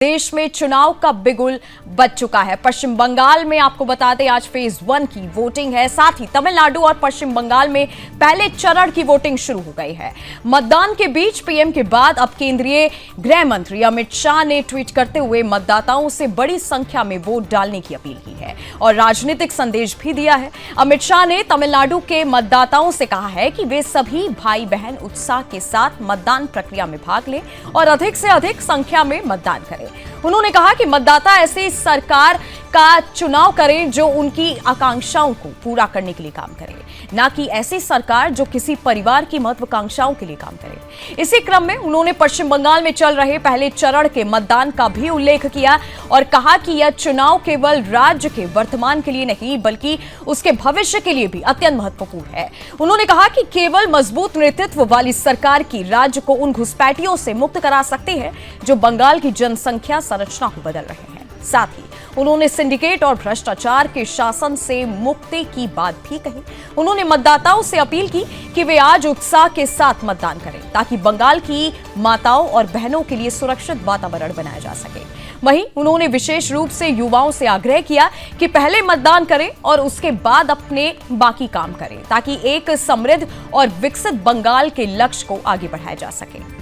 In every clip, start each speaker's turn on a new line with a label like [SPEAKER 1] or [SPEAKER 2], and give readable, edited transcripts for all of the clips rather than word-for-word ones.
[SPEAKER 1] देश में चुनाव का बिगुल बज चुका है। पश्चिम बंगाल में आपको बता दें आज फेज 1 की वोटिंग है, साथ ही तमिलनाडु और पश्चिम बंगाल में पहले चरण की वोटिंग शुरू हो गई है। मतदान के बीच पीएम के बाद अब केंद्रीय गृह मंत्री अमित शाह ने ट्वीट करते हुए मतदाताओं से बड़ी संख्या में वोट डालने की अपील की है और राजनीतिक संदेश भी दिया है। अमित शाह ने तमिलनाडु के मतदाताओं से कहा है कि वे सभी भाई बहन उत्साह के साथ मतदान प्रक्रिया में भाग लें और अधिक से अधिक संख्या में मतदान करें। उन्होंने कहा कि मतदाता ऐसी सरकार का चुनाव करें जो उनकी आकांक्षाओं को पूरा करने के लिए काम करे, ना कि ऐसी सरकार जो किसी परिवार की महत्वाकांक्षाओं के लिए काम करे। इसी क्रम में उन्होंने पश्चिम बंगाल में चल रहे पहले चरण के मतदान का भी उल्लेख किया और कहा कि यह चुनाव केवल राज्य के वर्तमान के लिए नहीं बल्कि उसके भविष्य के लिए भी अत्यंत महत्वपूर्ण है। उन्होंने कहा कि केवल मजबूत नेतृत्व वाली सरकार की राज्य को उन घुसपैठियों से मुक्त करा सकती है जो बंगाल की जनसंख्या संरचना को बदल रहे हैं। साथ ही उन्होंने सिंडिकेट और भ्रष्टाचार के शासन से मुक्ति की बात भी कही। उन्होंने मतदाताओं से अपील की कि वे आज उत्साह के साथ मतदान करें ताकि बंगाल की माताओं और बहनों के लिए सुरक्षित वातावरण बनाया जा सके। वहीं उन्होंने विशेष रूप से युवाओं से आग्रह किया कि पहले मतदान करें और उसके बाद अपने बाकी काम करें ताकि एक समृद्ध और विकसित बंगाल के लक्ष्य को आगे बढ़ाया जा सके।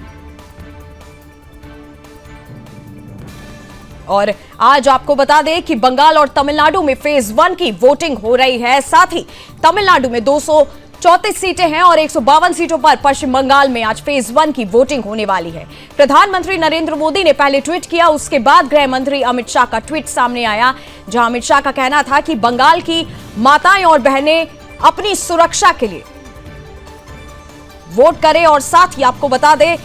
[SPEAKER 1] और आज आपको बता दें कि बंगाल और तमिलनाडु में फेज 1 की वोटिंग हो रही है। साथ ही तमिलनाडु में 234 सीटें हैं और 152 सीटों पर पश्चिम बंगाल में आज फेज 1 की वोटिंग होने वाली है। प्रधानमंत्री नरेंद्र मोदी ने पहले ट्वीट किया, उसके बाद गृह मंत्री अमित शाह का ट्वीट सामने आया जहां अमित शाह का कहना था कि बंगाल की माताएं और बहनें अपनी सुरक्षा के लिए वोट करें। और साथ ही आपको बता दें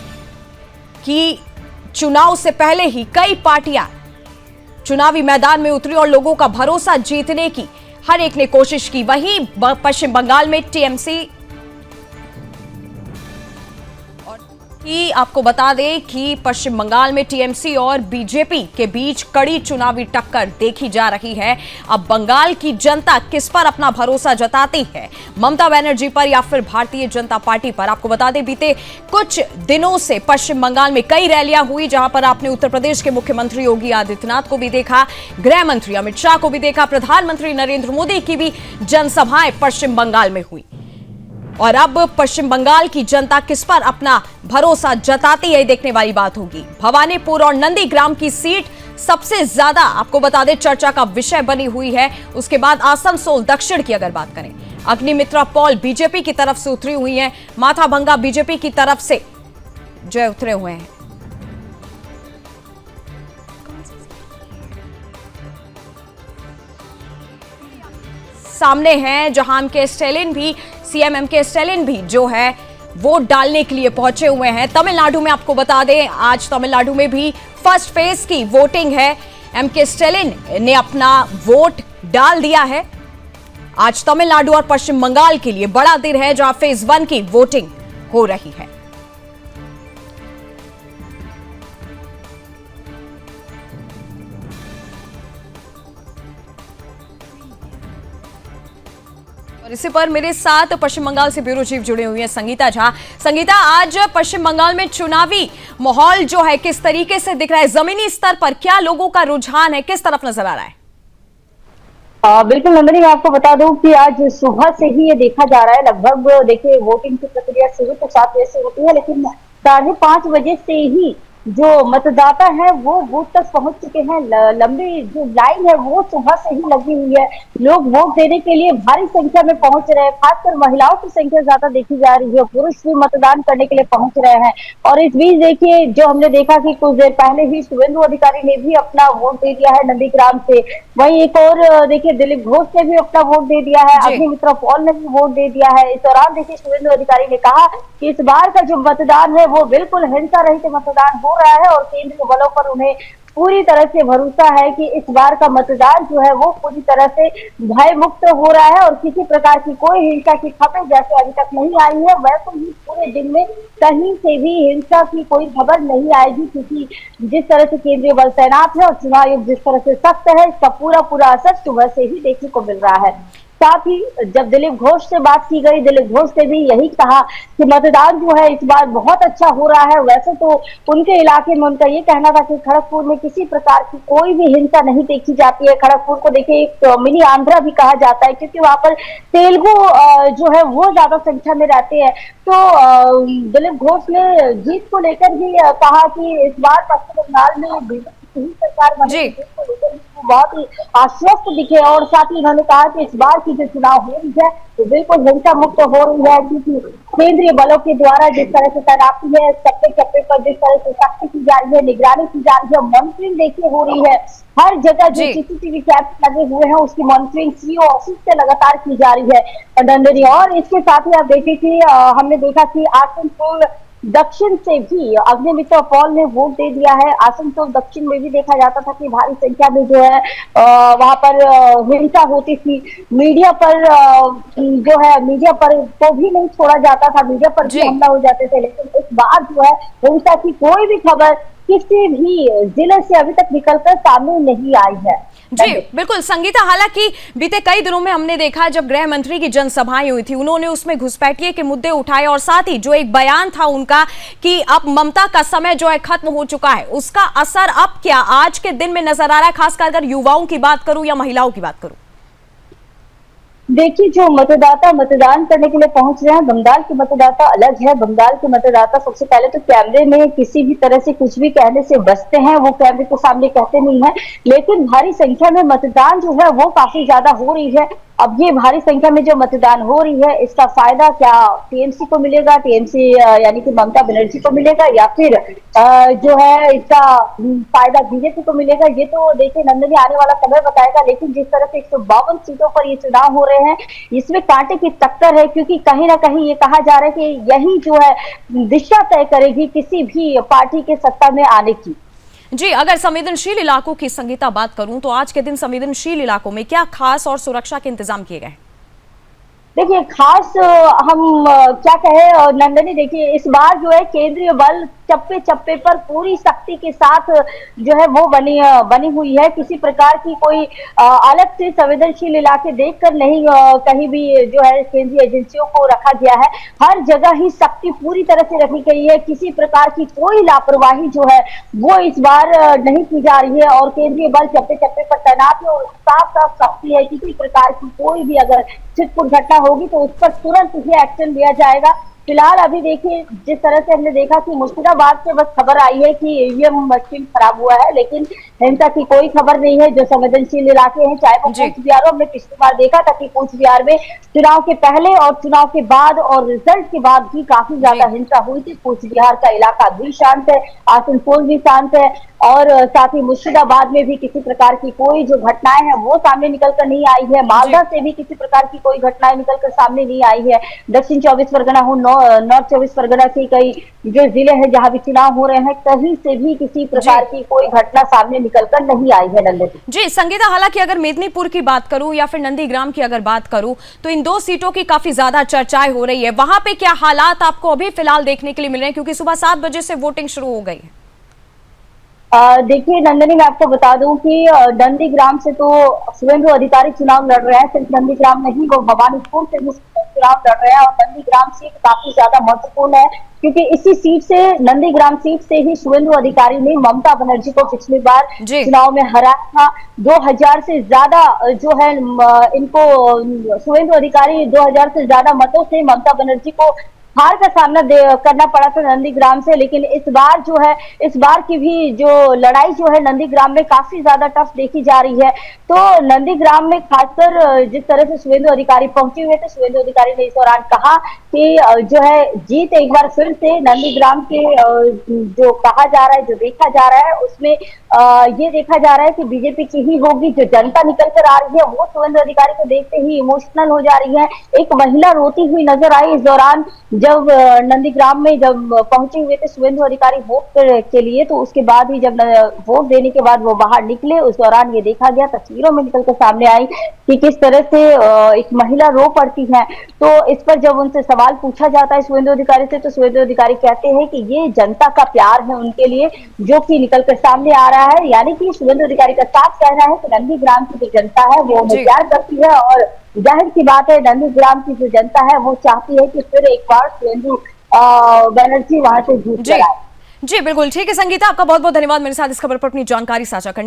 [SPEAKER 1] कि चुनाव से पहले ही कई पार्टियां चुनावी मैदान में उतरी और लोगों का भरोसा जीतने की हर एक ने कोशिश की। वहीं पश्चिम बंगाल में टीएमसी कि आपको बता दें कि पश्चिम बंगाल में टीएमसी और बीजेपी के बीच कड़ी चुनावी टक्कर देखी जा रही है। अब बंगाल की जनता किस पर अपना भरोसा जताती है, ममता बनर्जी पर या फिर भारतीय जनता पार्टी पर? आपको बता दें बीते कुछ दिनों से पश्चिम बंगाल में कई रैलियां हुई जहां पर आपने उत्तर प्रदेश के मुख्यमंत्री योगी आदित्यनाथ को भी देखा, गृह मंत्री अमित शाह को भी देखा, प्रधानमंत्री नरेंद्र मोदी की भी जनसभाएं पश्चिम बंगाल में हुई। और अब पश्चिम बंगाल की जनता किस पर अपना भरोसा जताती है देखने वाली बात होगी। भवानीपुर और नंदीग्राम की सीट सबसे ज्यादा आपको बता दें चर्चा का विषय बनी हुई है। उसके बाद आसनसोल दक्षिण की अगर बात करें, अग्निमित्रा पॉल बीजेपी की तरफ से उतरी हुई हैं, माथाभंगा बीजेपी की तरफ से जो उतरे हुए हैं। सामने हैं जहां के स्टैलिन भी सीएम एमके स्टैलिन भी जो है वोट डालने के लिए पहुंचे हुए हैं। तमिलनाडु में आपको बता दें आज तमिलनाडु में भी फर्स्ट फेज की वोटिंग है। एमके स्टैलिन ने अपना वोट डाल दिया है। आज तमिलनाडु और पश्चिम बंगाल के लिए बड़ा दिन है जहां फेज 1 की वोटिंग हो रही है। और इसी पर मेरे साथ पश्चिम बंगाल से ब्यूरो चीफ जुड़े हुए हैं संगीता झा। संगीता, आज पश्चिम बंगाल में चुनावी माहौल जो है किस तरीके से दिख रहा है? जमीनी स्तर पर क्या लोगों का रुझान है, किस तरफ नजर आ रहा है?
[SPEAKER 2] बिल्कुल नंदनी, मैं आपको बता दूं कि आज सुबह से ही ये देखा जा रहा है। लगभग देखिए वोटिंग की प्रक्रिया शुरू तो 7 बजे से होती है, लेकिन 5:30 बजे से ही जो मतदाता है वो बूथ तक पहुंच चुके हैं। लंबी जो लाइन है वो सुबह से ही लगी हुई है। लोग वोट देने के लिए भारी संख्या में पहुंच रहे हैं। खासकर महिलाओं की संख्या ज्यादा देखी जा रही है, पुरुष भी मतदान करने के लिए पहुंच रहे हैं। और इस बीच देखिए जो हमने देखा कि कुछ देर पहले ही शुभेंदु अधिकारी ने भी अपना वोट दे दिया है नंदीग्राम से। वहीं एक और देखिए दिलीप घोष ने भी अपना वोट दे दिया है, अग्निमित्रा पॉल ने भी वोट दे दिया है। इस दौरान देखिए शुभेंदु अधिकारी ने कहा कि इस बार का जो मतदान है वो बिल्कुल हिंसा रहित मतदान हो रहा है और केंद्रीय बलों पर उन्हें पूरी तरह से भरोसा है कि इस बार का मतदान जो है वो पूरी तरह से भय मुक्त हो रहा है और किसी प्रकार की कोई हिंसा की खबर जैसे अभी तक नहीं आई है। वैसे ही पूरे दिन में कहीं से भी हिंसा की कोई खबर नहीं आएगी, क्योंकि जिस तरह से केंद्रीय बल तैनात है और चुनाव आयोग जिस तरह से सख्त है, इसका पूरा असर सुबह से ही देखने को मिल रहा है। साथ ही जब दिलीप घोष से बात की गई, दिलीप घोष ने भी यही कहा कि मतदान जो है इस बार बहुत अच्छा हो रहा है। वैसे तो उनके इलाके में उनका ये कहना था कि खड़गपुर में किसी प्रकार की कोई भी हिंसा नहीं देखी जाती है। खड़गपुर को देखिए एक मिनी आंध्रा भी कहा जाता है, क्योंकि वहां पर तेलुगु जो है वो ज्यादा संख्या में रहते हैं। तो दिलीप घोष ने जीत को लेकर भी कहा कि इस बार पश्चिम बंगाल में बीजेपी की सरकार बनेगी,
[SPEAKER 1] जी।
[SPEAKER 2] जिसको लेकर बहुत ही आश्वस्त दिखे। और साथ ही उन्होंने कहा कि इस बार की जो चुनाव हो रही है तो बिल्कुल हिंसा मुक्त हो रही है, क्योंकि केंद्रीय बलों के द्वारा जिस तरह से तैनाती है, चप्पे चप्पे पर जिस तरह से सख्ती की जा रही है, निगरानी की जा रही है, मॉनिटरिंग देखिए हो रही है। हर जगह जो
[SPEAKER 1] जी।
[SPEAKER 2] सीसीटीवी कैमरे लगे हुए हैं उसकी मॉनिटरिंग सीओ ऑफिस से लगातार की जा रही है नंदनी। और इसके साथ ही आप देखिए कि हमने देखा कि आसनसोल दक्षिण से भी अग्निमित्र पॉल ने वोट दे दिया है। आसनसोल दक्षिण में भी देखा जाता था कि भारी संख्या में जो है वहां पर हिंसा होती थी। मीडिया पर जो है मीडिया पर को भी नहीं छोड़ा जाता था, मीडिया पर भी
[SPEAKER 1] जी।
[SPEAKER 2] हमला हो जाते थे। लेकिन इस बार जो है हिंसा की कोई भी खबर किसी भी जिले से अभी तक निकलकर सामने नहीं आई है।
[SPEAKER 1] जी बिल्कुल संगीता, हालांकि बीते कई दिनों में हमने देखा जब गृह मंत्री की जनसभाएं हुई थी, उन्होंने उसमें घुसपैठिए के मुद्दे उठाए और साथ ही जो एक बयान था उनका कि अब ममता का समय जो है खत्म हो चुका है, उसका असर अब क्या आज के दिन में नजर आ रहा है, खासकर अगर युवाओं की बात करूं या महिलाओं की बात करूं?
[SPEAKER 2] देखिए, जो मतदाता मतदान करने के लिए पहुंच रहे हैं, बंगाल के मतदाता अलग है। बंगाल के मतदाता सबसे पहले तो कैमरे में किसी भी तरह से कुछ भी कहने से बचते हैं, वो कैमरे के सामने कहते नहीं है। लेकिन भारी संख्या में मतदान जो है वो काफी ज्यादा हो रही है। अब ये भारी संख्या में जो मतदान हो रही है, इसका फायदा क्या टीएमसी को मिलेगा, टीएमसी यानी कि ममता बनर्जी को मिलेगा, या फिर जो है इसका फायदा बीजेपी को मिलेगा, ये तो देखिए नंदनी आने वाला समय बताएगा। लेकिन जिस तरह से 152 सीटों पर ये चुनाव हो रहे हैं, इसमें कांटे की टक्कर है, क्योंकि कहीं ना कहीं ये कहा जा रहा है कि यही जो है दिशा तय करेगी किसी भी पार्टी के सत्ता में आने की।
[SPEAKER 1] जी, अगर संवेदनशील इलाकों की संगीता बात करूं तो आज के दिन संवेदनशील इलाकों में क्या खास और सुरक्षा के इंतजाम किए गए?
[SPEAKER 2] देखिए, खास हम क्या कहे नंदनी, देखिए इस बार जो है केंद्रीय बल चप्पे चप्पे पर पूरी शक्ति के साथ जो है वो बनी हुई है। किसी प्रकार की कोई अलग से संवेदनशील इलाके देखकर नहीं कहीं भी जो है केंद्रीय एजेंसियों को रखा गया है। हर जगह ही शक्ति पूरी तरह से रखी गई है। किसी प्रकार की कोई लापरवाही जो है वो इस बार नहीं की जा रही है और केंद्रीय बल चप्पे चप्पे पर तैनात है और साफ साफ शक्ति है। किसी प्रकार की कोई भी अगर छिटपुट घटना होगी तो उस पर तुरंत ही एक्शन लिया जाएगा। फिलहाल अभी देखिए, जिस तरह से हमने देखा कि मुर्शिदाबाद से बस खबर आई है कि ईवीएम मशीन खराब हुआ है, लेकिन हिंसा की कोई खबर नहीं है। जो संवेदनशील इलाके हैं, चाहे वो कूच बिहार हो, हमने पिछली बार देखा था कि कूच बिहार में चुनाव के पहले और चुनाव के बाद और रिजल्ट के बाद भी काफी ज्यादा हिंसा हुई थी। कूच बिहार का इलाका भी शांत है, आसनसोल भी शांत है और साथ ही मुर्शिदाबाद में भी किसी प्रकार की कोई जो घटनाएं हैं वो सामने निकलकर नहीं आई है। मालदा से भी किसी प्रकार की कोई घटनाएं निकलकर सामने नहीं आई है। दक्षिण 24 परगना हो, नॉर्थ 24 परगना के कई जो जिले हैं जहां भी चुनाव हो रहे हैं, कहीं से भी किसी प्रकार की कोई घटना सामने निकलकर नहीं आई है नंदनी।
[SPEAKER 1] जी संगीता, हालांकि अगर मेदिनीपुर की बात करूं या फिर नंदीग्राम की अगर बात करूं तो इन दो सीटों की काफी ज्यादा चर्चाएं हो रही है। वहां पे क्या हालात आपको अभी फिलहाल देखने के लिए मिल रहे हैं, क्योंकि सुबह 7 बजे से वोटिंग शुरू हो गई है?
[SPEAKER 2] देखिए नंदनी, मैं आपको बता दूं कि नंदीग्राम से तो शुभेंदु अधिकारी चुनाव लड़ रहे हैं। सिर्फ नंदीग्राम नहीं, वो भवानीपुर से भी चुनाव लड़ रहे हैं और नंदीग्राम सीट काफी ज्यादा महत्वपूर्ण है, क्योंकि इसी सीट से, नंदीग्राम सीट से ही शुभेंदु अधिकारी ने ममता बनर्जी को पिछली बार चुनाव में हराया था। 2000 से ज्यादा जो है इनको शुभेंदु अधिकारी 2000 से ज्यादा मतों से ममता बनर्जी को हार का सामना करना पड़ा था नंदीग्राम से। लेकिन इस बार जो है, इस बार की भी जो लड़ाई जो है नंदीग्राम में काफी ज्यादा टफ देखी जा रही है। तो नंदीग्राम में खासकर जिस तरह से शुभेंदु अधिकारी पहुंचे हुए थे, शुभेंदु अधिकारी ने इस दौरान कहा कि जो है जीत एक बार फिर से नंदीग्राम के जो कहा जा रहा है, जो देखा जा रहा है, उसमें ये देखा जा रहा है कि बीजेपी की ही होगी। जो जनता निकल कर आ रही है वो शुभेंदु अधिकारी को देखते ही इमोशनल हो जा रही है। एक महिला रोती हुई नजर आई इस दौरान जब नंदीग्राम में जब पहुंचे हुए थे शुभेंदु अधिकारी वोट के लिए। तो उसके बाद ही जब वोट देने के बाद वो बाहर निकले, उस दौरान ये देखा गया, तस्वीरों में निकलकर सामने आई कि किस तरह से एक महिला रो पड़ती है। तो इस पर जब उनसे सवाल पूछा जाता है शुभेंदु अधिकारी से, तो शुभेंदु अधिकारी कहते हैं कि ये जनता का प्यार है उनके लिए, जो कि निकलकर सामने आ रहा है। यानी कि शुभेंदु अधिकारी का साफ कहना है कि नंदीग्राम की जो जनता है वो उन्हें प्यार करती है और जाहिर की बात है नंदीग्राम की जो जनता है वो चाहती है कि फिर एक बार सुवेंदु बनर्जी वहां से जीत
[SPEAKER 1] जी
[SPEAKER 2] कर आए।
[SPEAKER 1] जी बिल्कुल ठीक है। संगीता, आपका बहुत बहुत धन्यवाद मेरे साथ इस खबर पर अपनी जानकारी साझा करने